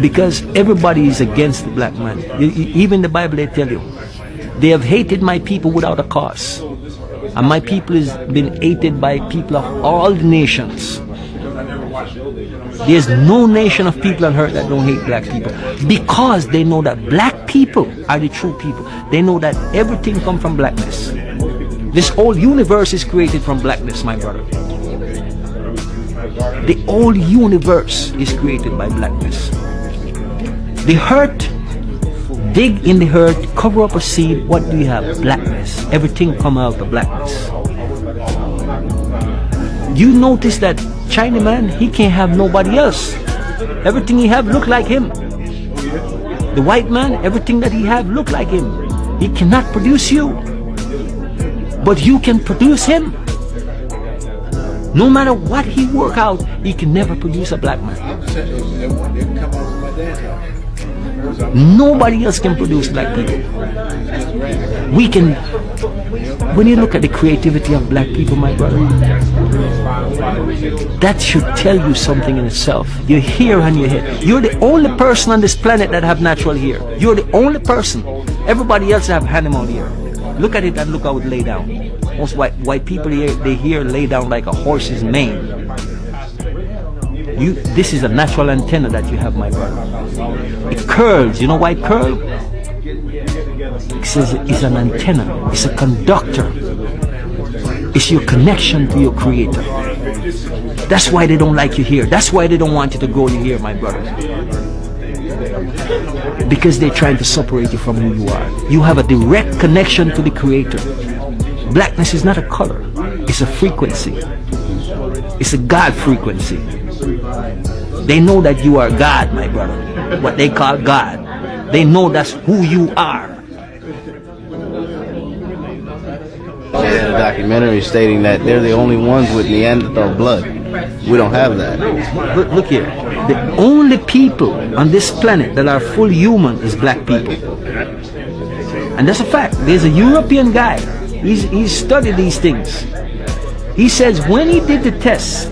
Because everybody is against the black man. Even the Bible, they tell you, they have hated my people without a cause. And my people has been hated by people of all the nations. There's no nation of people on earth that don't hate black people, because they know that black people are the true people. They know that everything comes from blackness. This whole universe is created from blackness, my brother. The whole universe is created by blackness. The earth, dig in the earth, cover up a seed, what do you have? Blackness. Everything come out of blackness. You notice that Chinaman, he can't have nobody else. Everything he have look like him. The white man, everything that he have look like him. He cannot produce you, but you can produce him. No matter what he work out, he can never produce a black man. Nobody else can produce black people. We can. When you look at the creativity of black people, my brother, that should tell you something in itself. Your hair on your head. You're the only person on this planet that have natural hair. You're the only person. Everybody else have animal hair. Look at it and look how it lay down. Most white people here, they hair lay down like a horse's mane. This is a natural antenna that you have, my brother. It curls. You know why it curls? It says it's an antenna. It's a conductor. It's your connection to your creator. That's why they don't like you here. That's why they don't want you to grow your hair, my brother. Because they're trying to separate you from who you are. You have a direct connection to the creator. Blackness is not a color. It's a frequency. It's a God frequency. They know that you are God, my brother. What they call God. They know that's who you are. There's a documentary stating that they're the only ones with Neanderthal blood. We don't have that. Look here. The only people on this planet that are full human is black people. And that's a fact. There's a European guy. He's studied these things. He says when he did the test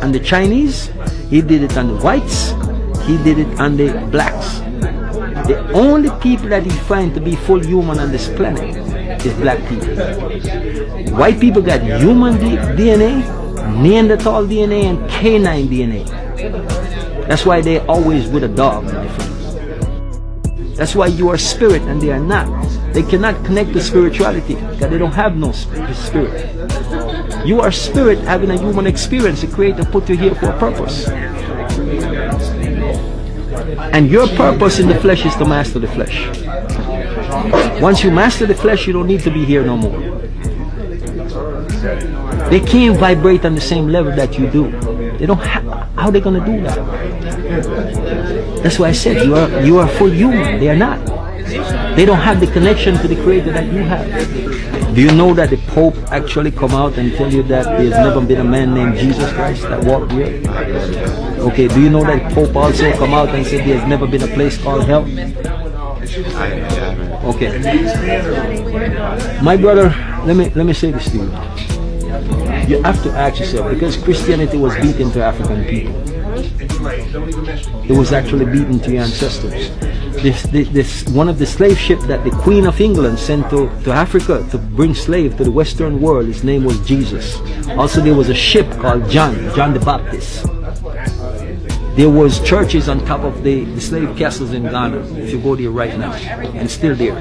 on the Chinese, he did it on the whites, he did it on the blacks. The only people that he finds to be full human on this planet is black people. White people got human DNA, Neanderthal DNA, and canine DNA. That's why they're always with a dog, my friend. That's why you are spirit and they are not. They cannot connect to spirituality because they don't have no spirit. You are spirit having a human experience. The Creator put you here for a purpose. And your purpose in the flesh is to master the flesh. Once you master the flesh, you don't need to be here no more. They can't vibrate on the same level that you do. They don't have. How are they going to do that? That's why I said you are full human. They are not. They don't have the connection to the Creator that you have. Do you know that the Pope actually come out and tell you that there's never been a man named Jesus Christ that walked here? Okay, do you know that the Pope also come out and said there's never been a place called hell? Okay. My brother, let me say this to you. You have to ask yourself, because Christianity was beaten to African people. It was actually beaten to your ancestors. This one of the slave ships that the Queen of England sent to Africa to bring slave to the Western world, his name was Jesus. Also there was a ship called John the Baptist. There was churches on top of the slave castles in Ghana, if you go there right now, and still there.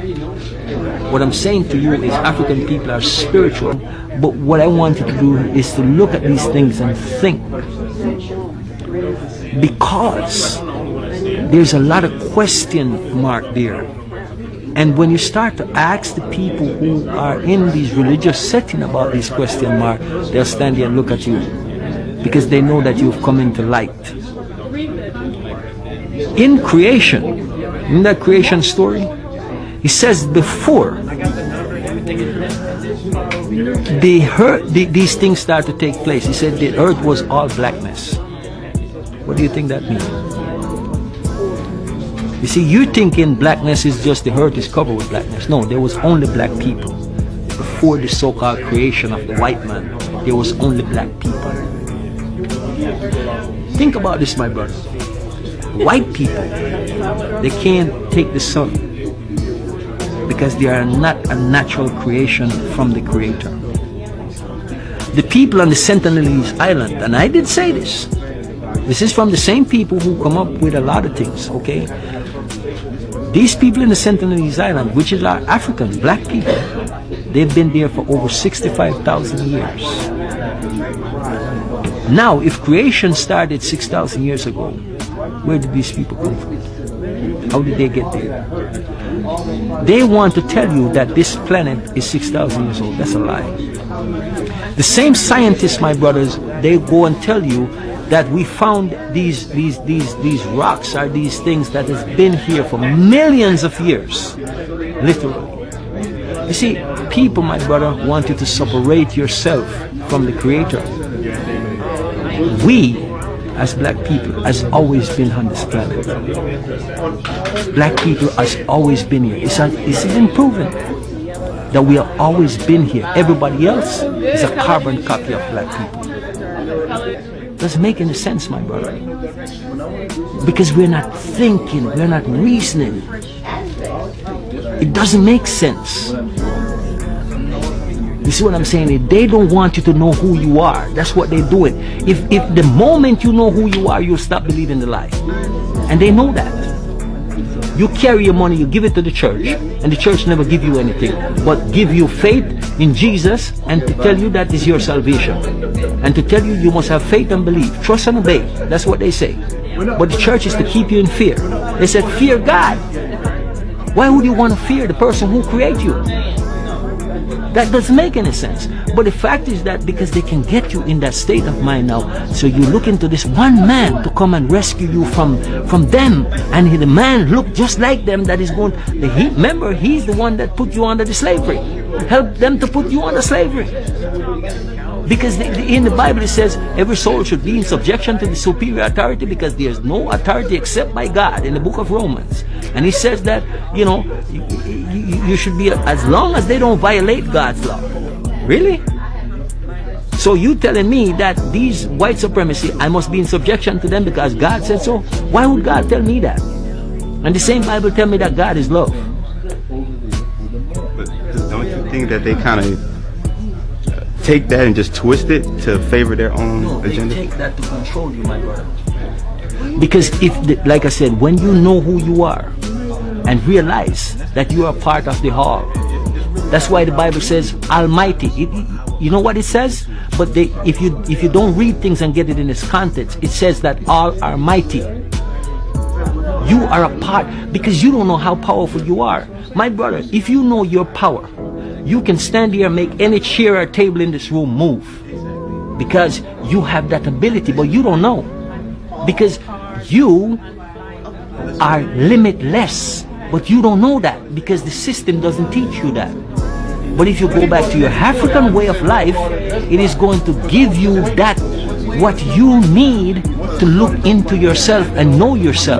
What I'm saying to you is African people are spiritual, but what I want you to do is to look at these things and think. Because there's a lot of question mark there. And when you start to ask the people who are in these religious setting about these question mark, they'll stand there and look at you. Because they know that you've come into light. In creation, in that creation story, he says before these things start to take place, he said the earth was all blackness. What do you think that means? You see, you thinking blackness is just the earth is covered with blackness. No, there was only black people. Before the so-called creation of the white man, there was only black people. Think about this, my brother. white people, they can't take the sun because they are not a natural creation from the Creator. The people on the Sentinelese Island, and I did say this is from the same people who come up with a lot of things, okay? These people in the Sentinelese Island, which is our Africans, black people, they've been there for over 65,000 years. Now, if creation started 6,000 years ago, where did these people come from? How did they get there? They want to tell you that this planet is 6,000 years old. That's a lie. The same scientists, my brothers, they go and tell you that we found these rocks are these things that has been here for millions of years, literally. You see, people, my brother, want you to separate yourself from the Creator. We, as black people, has always been on this planet. Black people has always been here. This isn't proven that we have always been here. Everybody else is a carbon copy of black people. Doesn't make any sense, my brother. Because we're not thinking, we're not reasoning. It doesn't make sense. You see what I'm saying? They don't want you to know who you are. That's what they're doing. If the moment you know who you are, you'll stop believing the lie. And they know that. You carry your money, you give it to the church, and the church never give you anything, but give you faith in Jesus and to tell you that is your salvation. And to tell you you must have faith and believe. Trust and obey. That's what they say. But the church is to keep you in fear. They said, fear God. Why would you want to fear the person who created you? That doesn't make any sense. But the fact is that because they can get you in that state of mind now, so you look into this one man to come and rescue you from them, and the man look just like them, that is going, remember, he's the one that put you under the slavery. Help them to put you under slavery. Because in the Bible it says every soul should be in subjection to the superior authority, because there's no authority except by God in the book of Romans. And he says that, you know, you should be, as long as they don't violate God's law. Really? So you telling me that these white supremacy, I must be in subjection to them because God said so? Why would God tell me that? And the same Bible tell me that God is love. But don't you think that they kind of take that and just twist it to favor their own agenda? They take that to control you, my brother. Because like I said, when you know who you are and realize that you are part of the whole, that's why the Bible says Almighty. You know what it says? But if you don't read things and get it in its context, it says that all are mighty. You are a part, because you don't know how powerful you are. My brother, if you know your power, you can stand here and make any chair or table in this room move, because you have that ability, but you don't know, because you are limitless, but you don't know that because the system doesn't teach you that. But if you go back to your African way of life, it is going to give you that what you need to look into yourself and know yourself.